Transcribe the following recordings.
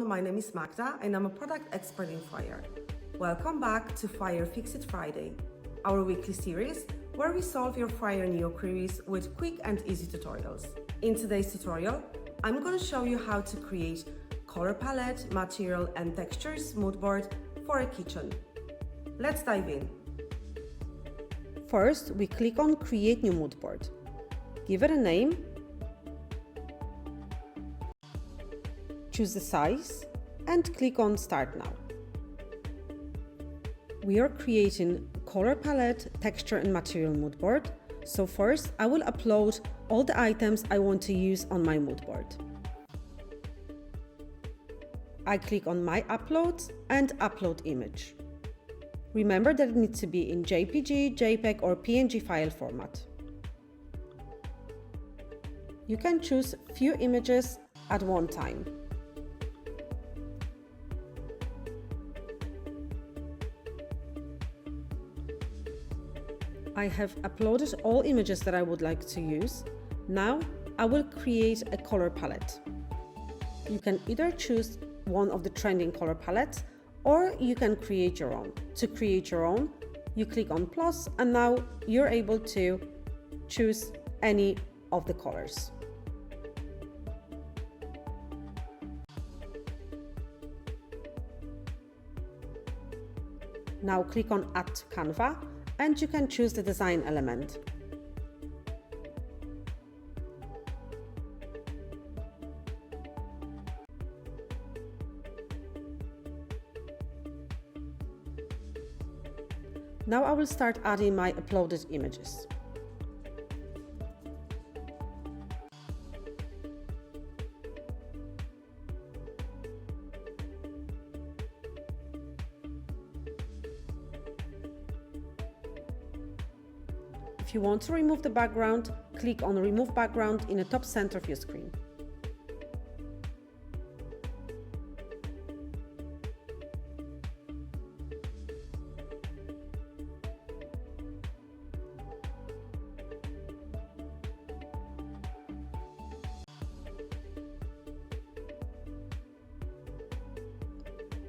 everyone, my name is Magda and I'm a product expert in Fire. Welcome back to Fire Fix It Friday, our weekly series where we solve your Fire Neo queries with quick and easy tutorials. In today's tutorial, I'm going to show you how to create color palette, material and textures mood board for a kitchen. Let's dive in. First, we click on Create New Mood Board. Give it a name. Choose the size and click on Start Now. We are creating color palette, texture and material mood board. So first, I will upload all the items I want to use on my mood board. I click on My Uploads and Upload Image. Remember that it needs to be in JPG, JPEG or PNG file format. You can choose few images at one time. I have uploaded all images that I would like to use. Now I will create a color palette. You can either choose one of the trending color palettes or you can create your own. To create your own, you click on plus and now you're able to choose any of the colors. Now click on Add to Canva and you can choose the design element. Now I will start adding my uploaded images. If you want to remove the background, click on Remove Background in the top center of your screen.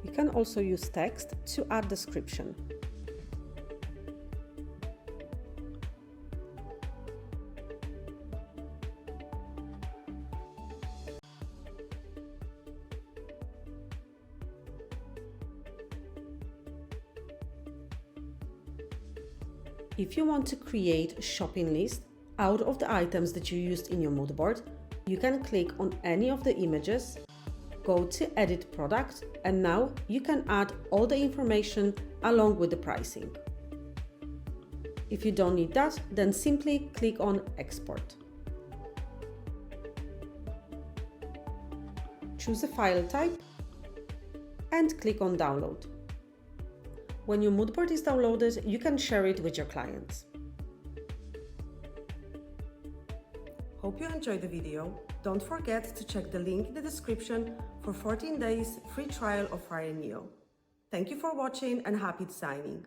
You can also use text to add description. If you want to create a shopping list out of the items that you used in your mood board, you can click on any of the images, go to Edit Product, and now you can add all the information along with the pricing. If you don't need that, then simply click on Export. Choose a file type and click on Download. When your mood board is downloaded, you can share it with your clients. Hope you enjoyed the video. Don't forget to check the link in the description for 14 days free trial of Fire Neo. Thank you for watching and happy designing!